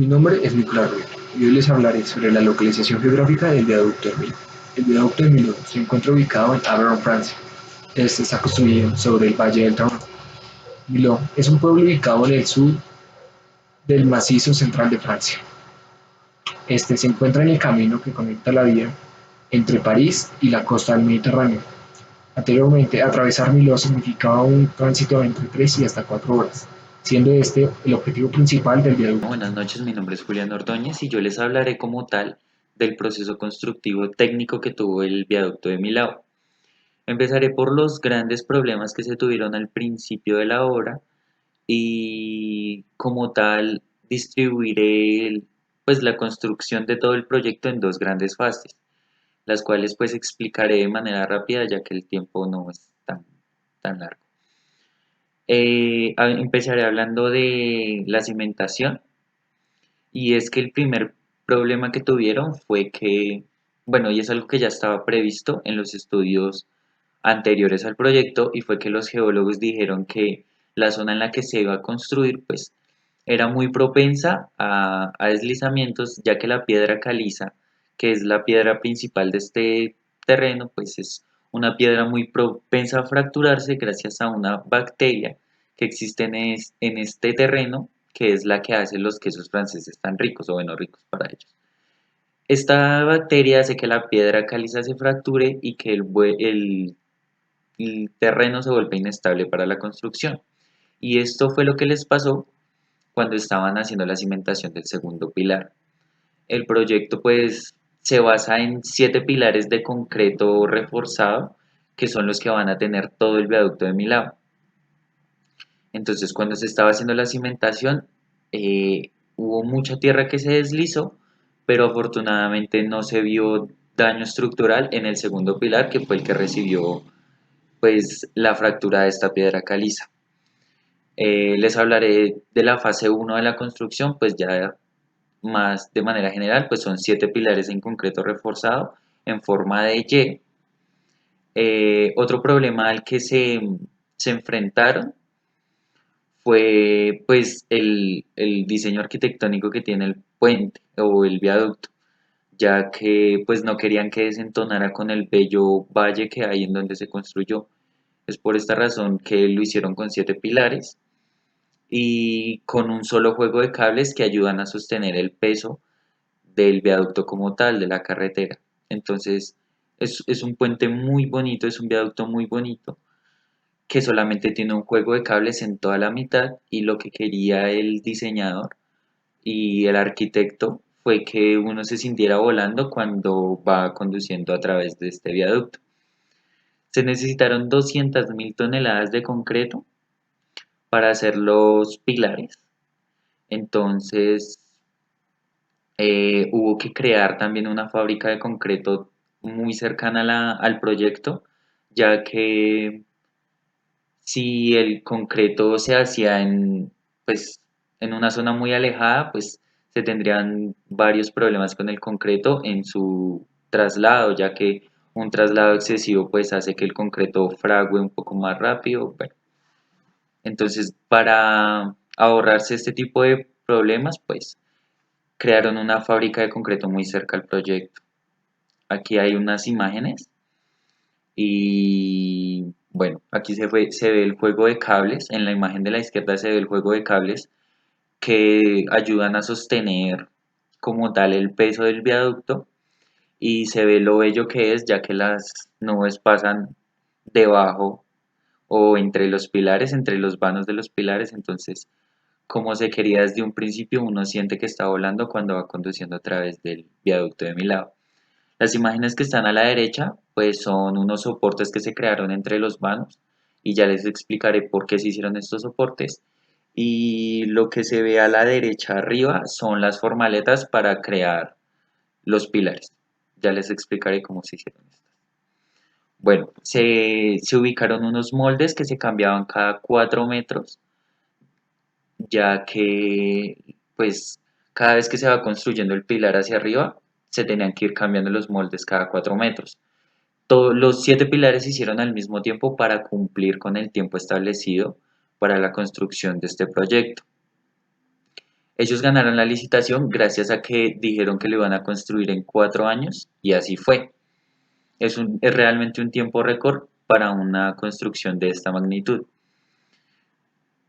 Mi nombre es Nicolás Ruiz y hoy les hablaré sobre la localización geográfica del viaducto de Millau. El viaducto de Millau se encuentra ubicado en Aveyron, Francia. Este está construido sobre el Valle del Taurus. Millau es un pueblo ubicado en el sur del macizo central de Francia. Este se encuentra en el camino que conecta la vía entre París y la costa del Mediterráneo. Anteriormente, atravesar Millau significaba un tránsito de entre 3 y hasta 4 horas, siendo este el objetivo principal del viaducto. Buenas noches, mi nombre es Julián Ordóñez y yo les hablaré como tal del proceso constructivo técnico que tuvo el viaducto de Milao. Empezaré por los grandes problemas que se tuvieron al principio de la obra y como tal distribuiré pues la construcción de todo el proyecto en dos grandes fases, las cuales pues explicaré de manera rápida ya que el tiempo no es tan largo. Empezaré hablando de la cimentación. Y es que el primer problema que tuvieron fue que, bueno, y es algo que ya estaba previsto en los estudios anteriores al proyecto, y fue que los geólogos dijeron que la zona en la que se iba a construir, pues, era muy propensa a deslizamientos, ya que la piedra caliza, que es la piedra principal de este terreno, pues es una piedra muy propensa a fracturarse gracias a una bacteria que existe en este terreno, que es la que hace los quesos franceses tan ricos, o bueno, ricos para ellos. Esta bacteria hace que la piedra caliza se fracture y que el terreno se vuelva inestable para la construcción. Y esto fue lo que les pasó cuando estaban haciendo la cimentación del segundo pilar. El proyecto pues se basa en 7 pilares de concreto reforzado, que son los que van a tener todo el viaducto de Milán. Entonces, cuando se estaba haciendo la cimentación, hubo mucha tierra que se deslizó, pero afortunadamente no se vio daño estructural en el segundo pilar, que fue el que recibió pues la fractura de esta piedra caliza. Les hablaré de la fase uno de la construcción, pues ya más de manera general, pues son 7 pilares en concreto reforzado en forma de Y. Otro problema al que se enfrentaron fue pues el diseño arquitectónico que tiene el puente o el viaducto, ya que pues no querían que desentonara con el bello valle que hay en donde se construyó. Es por esta razón que lo hicieron con 7 pilares y con un solo juego de cables que ayudan a sostener el peso del viaducto como tal, de la carretera. Entonces es un puente muy bonito, es un viaducto muy bonito que solamente tiene un juego de cables en toda la mitad, y lo que quería el diseñador y el arquitecto fue que uno se sintiera volando cuando va conduciendo a través de este viaducto. Se necesitaron 200.000 toneladas de concreto para hacer los pilares. Entonces hubo que crear también una fábrica de concreto muy cercana al proyecto, ya que si el concreto se hacía pues, en una zona muy alejada, pues se tendrían varios problemas con el concreto en su traslado, ya que un traslado excesivo pues hace que el concreto frague un poco más rápido. Bueno, entonces para ahorrarse este tipo de problemas, pues crearon una fábrica de concreto muy cerca al proyecto. Aquí hay unas imágenes y bueno, aquí se ve el juego de cables. En la imagen de la izquierda se ve el juego de cables que ayudan a sostener como tal el peso del viaducto, y se ve lo bello que es, ya que las nubes pasan debajo o entre los pilares, entre los vanos de los pilares. Entonces, como se quería desde un principio, uno siente que está volando cuando va conduciendo a través del viaducto de mi lado. Las imágenes que están a la derecha, pues son unos soportes que se crearon entre los vanos, y ya les explicaré por qué se hicieron estos soportes. Y lo que se ve a la derecha arriba son las formaletas para crear los pilares. Ya les explicaré cómo se hicieron estas. Bueno, se ubicaron unos moldes que se cambiaban cada 4 metros, ya que pues cada vez que se va construyendo el pilar hacia arriba, se tenían que ir cambiando los moldes cada 4 metros. Todos los 7 pilares se hicieron al mismo tiempo para cumplir con el tiempo establecido para la construcción de este proyecto. Ellos ganaron la licitación gracias a que dijeron que lo iban a construir en 4 años y así fue. Es realmente un tiempo récord para una construcción de esta magnitud.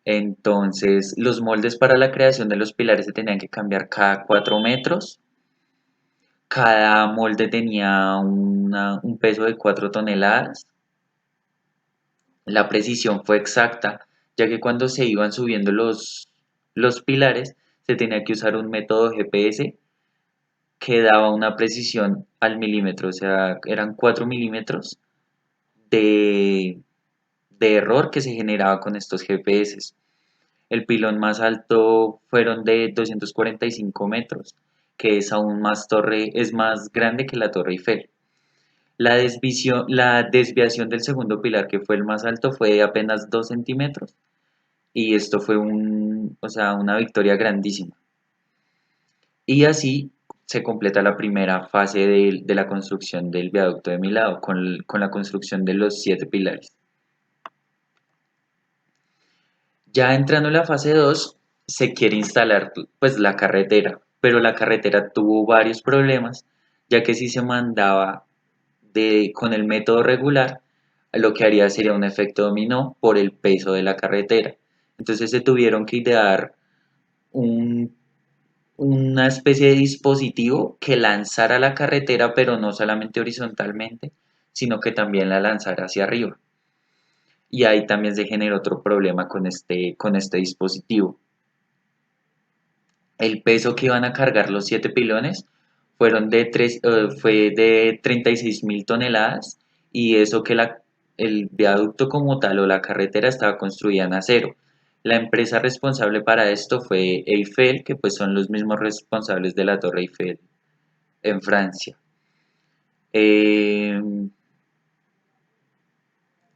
Entonces, los moldes para la creación de los pilares se tenían que cambiar cada 4 metros. Cada molde tenía un peso de 4 toneladas. La precisión fue exacta, ya que cuando se iban subiendo los pilares, se tenía que usar un método GPS que daba una precisión al milímetro, o sea, eran 4 milímetros de, de error que se generaba con estos GPS. El pilón más alto fueron de 245 metros, que es aún más es más grande que la Torre Eiffel. La desviación del segundo pilar, que fue el más alto, fue de apenas 2 centímetros, y esto fue o sea, una victoria grandísima. Y así se completa la primera fase de la construcción del viaducto de Milao, con la construcción de los 7 pilares. Ya entrando en la fase 2 se quiere instalar pues la carretera, pero la carretera tuvo varios problemas, ya que si se mandaba con el método regular, lo que haría sería un efecto dominó por el peso de la carretera. Entonces se tuvieron que idear un, una especie de dispositivo que lanzara la carretera, pero no solamente horizontalmente, sino que también la lanzara hacia arriba. Y ahí también se generó otro problema con este dispositivo. El peso que iban a cargar los 7 pilones fue de 36.000 toneladas, y eso que el viaducto como tal o la carretera estaba construida en acero. La empresa responsable para esto fue Eiffel, que pues son los mismos responsables de la Torre Eiffel en Francia. Eh,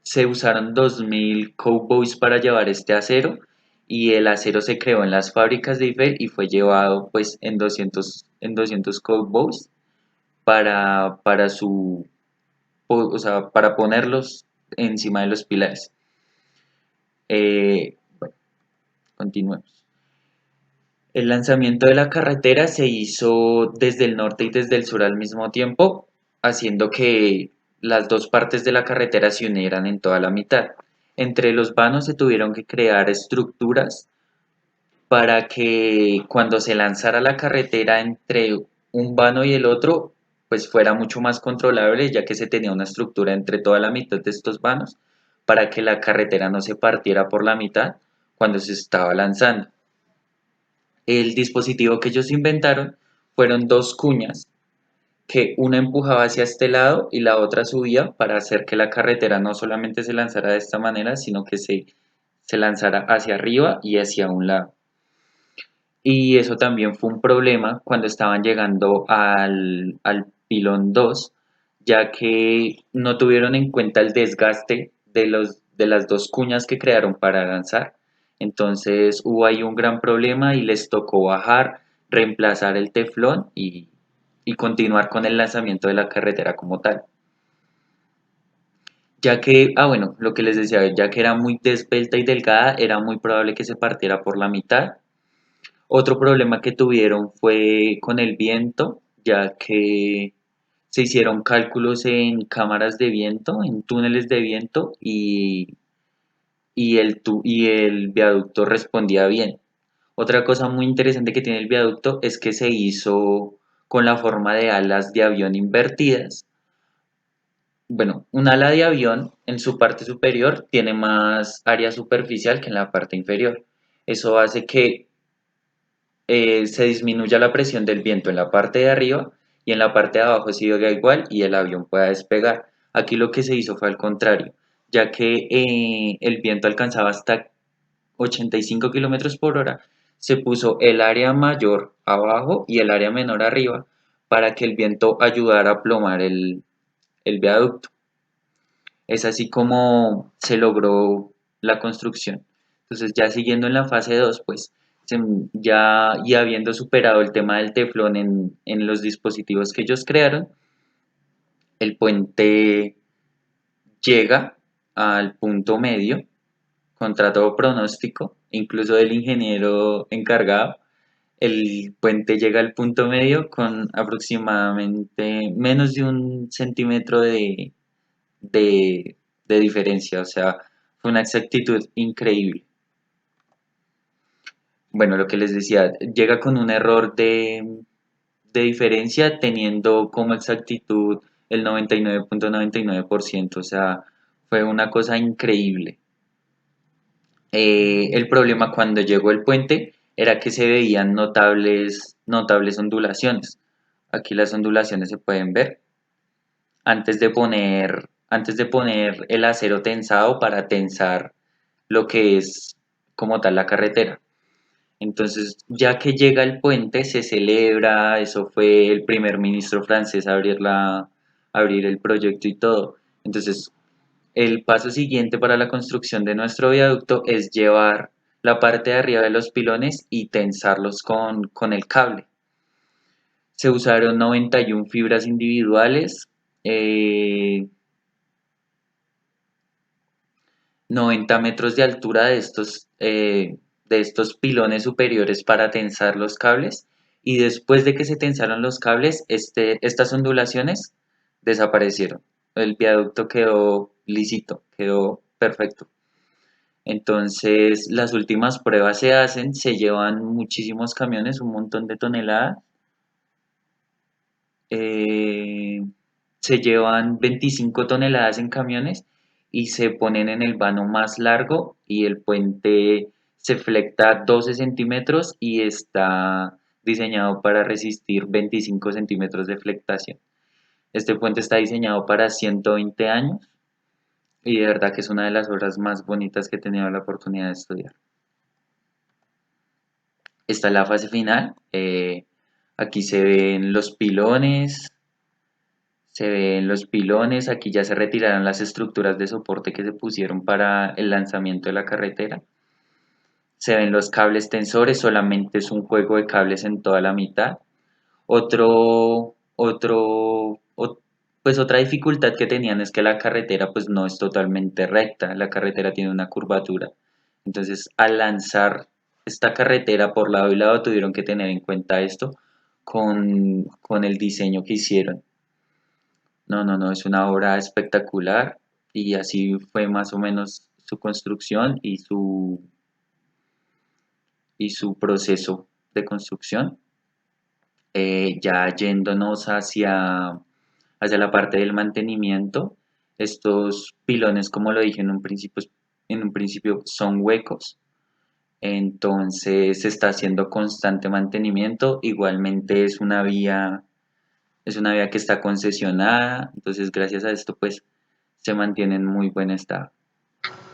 Se usaron 2.000 cowboys para llevar este acero, y el acero se creó en las fábricas de Eiffel y fue llevado pues en 200 cowboys para o sea, para ponerlos encima de los pilares. Bueno, continuemos. El lanzamiento de la carretera se hizo desde el norte y desde el sur al mismo tiempo, haciendo que las dos partes de la carretera se unieran en toda la mitad. Entre los vanos se tuvieron que crear estructuras para que cuando se lanzara la carretera entre un vano y el otro, pues fuera mucho más controlable, ya que se tenía una estructura entre toda la mitad de estos vanos para que la carretera no se partiera por la mitad cuando se estaba lanzando. El dispositivo que ellos inventaron fueron dos cuñas, que una empujaba hacia este lado y la otra subía para hacer que la carretera no solamente se lanzara de esta manera, sino que se lanzara hacia arriba y hacia un lado. Y eso también fue un problema cuando estaban llegando al pilón 2, ya que no tuvieron en cuenta el desgaste de las dos cuñas que crearon para lanzar. Entonces hubo ahí un gran problema y les tocó bajar, reemplazar el teflón y continuar con el lanzamiento de la carretera como tal. Ya que, bueno, lo que les decía, ya que era muy esbelta y delgada, era muy probable que se partiera por la mitad. Otro problema que tuvieron fue con el viento, ya que se hicieron cálculos en cámaras de viento, en túneles de viento, y el viaducto respondía bien. Otra cosa muy interesante que tiene el viaducto es que se hizo con la forma de alas de avión invertidas. Bueno, un ala de avión en su parte superior tiene más área superficial que en la parte inferior. Eso hace que se disminuya la presión del viento en la parte de arriba, y en la parte de abajo siga igual y el avión pueda despegar. Aquí lo que se hizo fue al contrario, ya que el viento alcanzaba hasta 85 kilómetros por hora, se puso el área mayor abajo y el área menor arriba para que el viento ayudara a plomar el viaducto. Es así como se logró la construcción. Entonces, ya siguiendo en la fase 2, pues ya y habiendo superado el tema del teflón en los dispositivos que ellos crearon, el puente llega al punto medio contra todo pronóstico, incluso del ingeniero encargado. el puente llega al punto medio con aproximadamente menos de 1 centímetro de, de diferencia, o sea, fue una exactitud increíble. Bueno, lo que les decía, llega con un error de diferencia teniendo como exactitud el 99.99%, o sea, fue una cosa increíble. El problema cuando llegó el puente era que se veían notables ondulaciones. Aquí las ondulaciones se pueden ver antes de poner el acero tensado para tensar lo que es como tal la carretera. Entonces, ya que llega el puente, se celebra, eso fue el primer ministro francés a abrir el proyecto y todo. Entonces, el paso siguiente para la construcción de nuestro viaducto es llevar la parte de arriba de los pilones y tensarlos con el cable. Se usaron 91 fibras individuales, eh, 90 metros de altura de estos pilones superiores para tensar los cables, y después de que se tensaron los cables, estas ondulaciones desaparecieron. El viaducto quedó lisito, quedó perfecto. Entonces, las últimas pruebas se hacen, se llevan muchísimos camiones, un montón de toneladas. eh, Se llevan 25 toneladas en camiones y se ponen en el vano más largo, y el puente se flecta 12 centímetros y está diseñado para resistir 25 centímetros de flectación. Este puente está diseñado para 120 años y de verdad que es una de las obras más bonitas que he tenido la oportunidad de estudiar. Esta es la fase final. Aquí se ven los pilones, aquí ya se retiraron las estructuras de soporte que se pusieron para el lanzamiento de la carretera. Se ven los cables tensores, solamente es un juego de cables en toda la mitad. Otro, otro, ot- pues otra dificultad que tenían es que la carretera pues no es totalmente recta, la carretera tiene una curvatura. Entonces, al lanzar esta carretera por lado y lado tuvieron que tener en cuenta esto con el diseño que hicieron. No, no, no, es una obra espectacular, y así fue más o menos su construcción y su proceso de construcción. Ya yéndonos hacia la parte del mantenimiento, estos pilones, como lo dije en un principio, son huecos, entonces se está haciendo constante mantenimiento. Igualmente es una vía que está concesionada, entonces gracias a esto pues se mantiene en muy buen estado.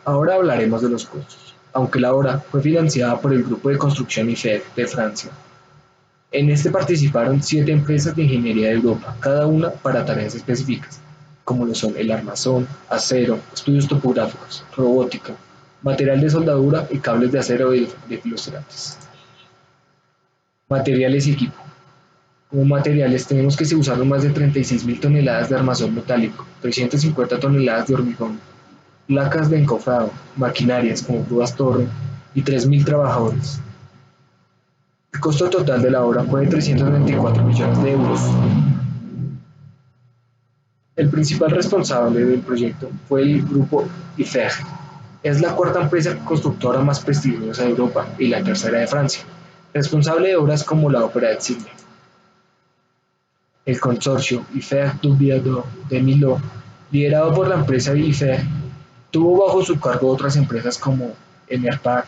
Ahora hablaremos de los costos. Aunque la obra fue financiada por el Grupo de Construcción IFED de Francia, en este participaron 7 empresas de ingeniería de Europa, cada una para tareas específicas, como lo son el armazón, acero, estudios topográficos, robótica, material de soldadura y cables de acero de filocerantes. Materiales y equipo. Como materiales tenemos que se usaron más de 36.000 toneladas de armazón metálico, 350 toneladas de hormigón, placas de encofrado, maquinarias como púas torre y 3.000 trabajadores. El costo total de la obra fue de 324 millones de euros. El principal responsable del proyecto fue el grupo IFEG. Es la cuarta empresa constructora más prestigiosa de Europa y la tercera de Francia, responsable de obras como la Ópera de Sydney. El consorcio IFEG du Viaduc de Millau, liderado por la empresa IFEG, tuvo bajo su cargo otras empresas como Enerpac,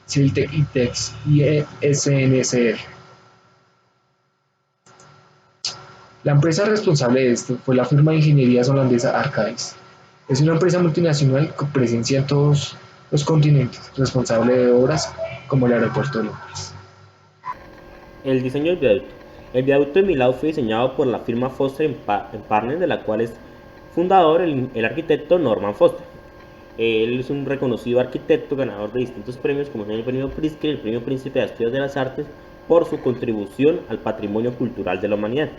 Siltec Itex y SNCF. La empresa responsable de esto fue la firma de ingeniería holandesa Arcadis. Es una empresa multinacional con presencia en todos los continentes, responsable de obras como el aeropuerto de Londres. El diseño del viaducto. El viaducto de Millau fue diseñado por la firma Foster Partners, de la cual es fundador el arquitecto Norman Foster. Él es un reconocido arquitecto ganador de distintos premios, como el premio Pritzker y el premio Príncipe de Estudios de las Artes, por su contribución al patrimonio cultural de la humanidad.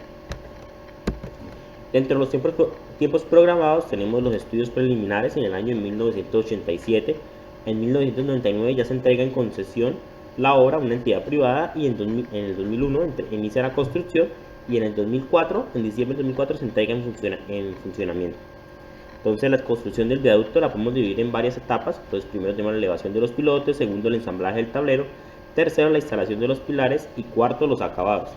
Dentro de los tiempos programados tenemos los estudios preliminares en el año 1987. En 1999 ya se entrega en concesión la obra una entidad privada y en el 2001 inicia la construcción y en el 2004, en diciembre del 2004, se entrega en funcionamiento. Entonces la construcción del viaducto la podemos dividir en varias etapas. Entonces primero tenemos la elevación de los pilotes, segundo el ensamblaje del tablero, tercero la instalación de los pilares y cuarto los acabados.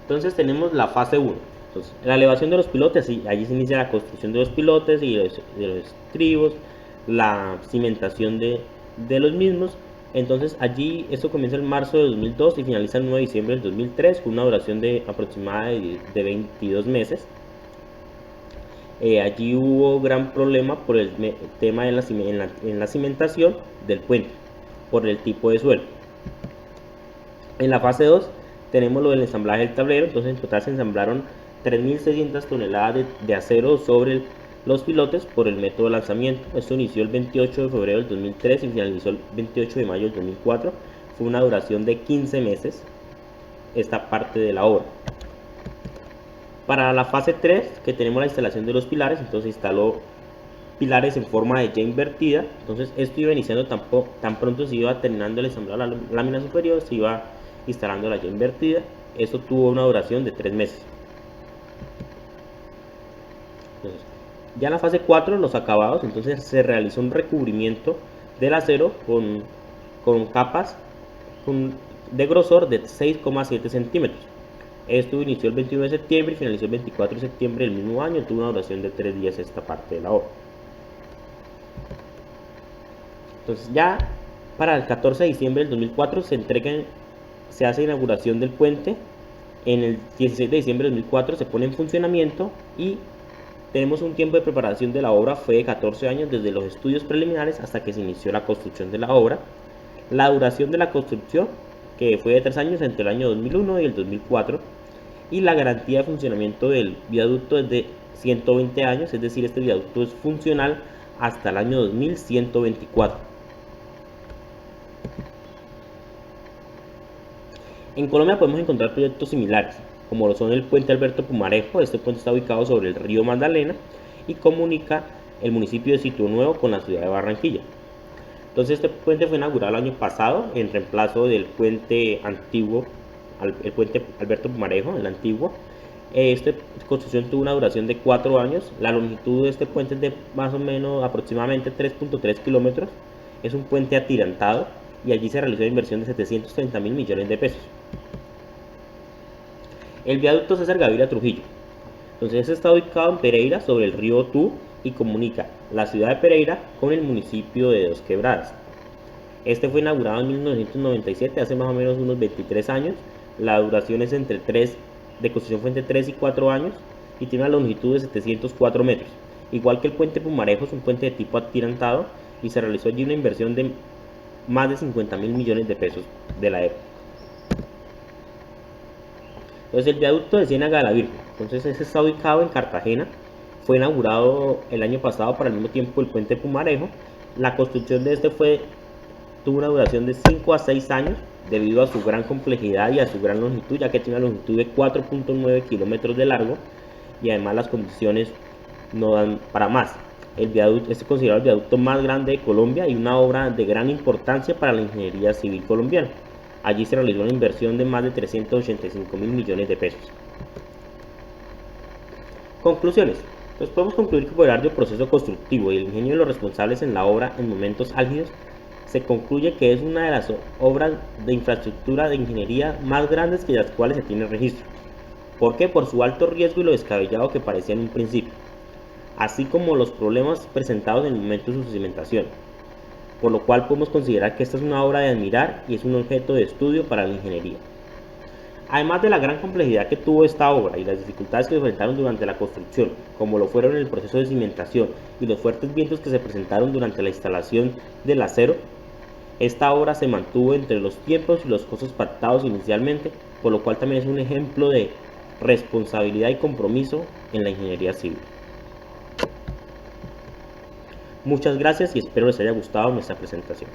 Entonces tenemos la fase 1. Entonces, la elevación de los pilotes, allí se inicia la construcción de los pilotes y de los estribos, la cimentación de los mismos. Entonces allí esto comienza en marzo de 2002 y finaliza el 9 de diciembre del 2003 con una duración de aproximada de 22 meses. Allí hubo gran problema por el tema en la cimentación del puente, por el tipo de suelo. En la fase 2 tenemos lo del ensamblaje del tablero. Entonces en total se ensamblaron 3.600 toneladas de acero sobre los pilotes por el método de lanzamiento. Esto inició el 28 de febrero del 2003 y finalizó el 28 de mayo del 2004. Fue una duración de 15 meses esta parte de la obra. Para la fase 3, que tenemos la instalación de los pilares, entonces se instaló pilares en forma de Y invertida. Entonces esto iba iniciando tan pronto se iba terminando el ensamblado de la lámina superior, se iba instalando la Y invertida. Esto tuvo una duración de 3 meses. Entonces, ya en la fase 4, los acabados, entonces se realizó un recubrimiento del acero con capas de grosor de 6,7 centímetros. Esto inició el 21 de septiembre y finalizó el 24 de septiembre del mismo año. Tuvo una duración de 3 días esta parte de la obra. Entonces ya para el 14 de diciembre del 2004 se hace inauguración del puente. En el 16 de diciembre del 2004 se pone en funcionamiento y tenemos un tiempo de preparación de la obra, fue de 14 años desde los estudios preliminares hasta que se inició la construcción de la obra. La duración de la construcción, que fue de 3 años entre el año 2001 y el 2004, y la garantía de funcionamiento del viaducto es de 120 años, es decir, este viaducto es funcional hasta el año 2124. En Colombia podemos encontrar proyectos similares, como lo son el puente Alberto Pumarejo. Este puente está ubicado sobre el río Magdalena y comunica el municipio de Sitio Nuevo con la ciudad de Barranquilla. Entonces este puente fue inaugurado el año pasado en reemplazo del puente antiguo, el puente Alberto Pumarejo, el antiguo. Esta construcción tuvo una duración de 4 años. La longitud de este puente es de más o menos aproximadamente 3.3 kilómetros. Es un puente atirantado y allí se realizó una inversión de 730.000 millones de pesos. El viaducto César Gaviria Trujillo. Entonces está ubicado en Pereira sobre el río Tú y comunica la ciudad de Pereira con el municipio de Dos Quebradas. Este fue inaugurado en 1997, hace más o menos unos 23 años. La duración es de construcción fue entre 3 y 4 años y tiene una longitud de 704 metros. Igual que el puente Pumarejo, es un puente de tipo atirantado y se realizó allí una inversión de más de 50.000 millones de pesos de la época. Entonces el viaducto de Ciénaga de la Virgen, entonces ese está ubicado en Cartagena, fue inaugurado el año pasado para el mismo tiempo el puente Pumarejo. La construcción de este tuvo una duración de 5 a 6 años debido a su gran complejidad y a su gran longitud, ya que tiene una longitud de 4.9 kilómetros de largo y además las condiciones no dan para más. El viaducto es considerado el viaducto más grande de Colombia y una obra de gran importancia para la ingeniería civil colombiana. Allí se realizó una inversión de más de 385.000 millones de pesos. Conclusiones. Entonces podemos concluir que por el arduo proceso constructivo y el ingenio de los responsables en la obra en momentos álgidos, se concluye que es una de las obras de infraestructura de ingeniería más grandes que de las cuales se tiene registro. ¿Por qué? Por su alto riesgo y lo descabellado que parecía en un principio, así como los problemas presentados en el momento de su cimentación, por lo cual podemos considerar que esta es una obra de admirar y es un objeto de estudio para la ingeniería. Además de la gran complejidad que tuvo esta obra y las dificultades que se enfrentaron durante la construcción, como lo fueron en el proceso de cimentación y los fuertes vientos que se presentaron durante la instalación del acero, esta obra se mantuvo entre los tiempos y los costos pactados inicialmente, por lo cual también es un ejemplo de responsabilidad y compromiso en la ingeniería civil. Muchas gracias y espero les haya gustado nuestra presentación.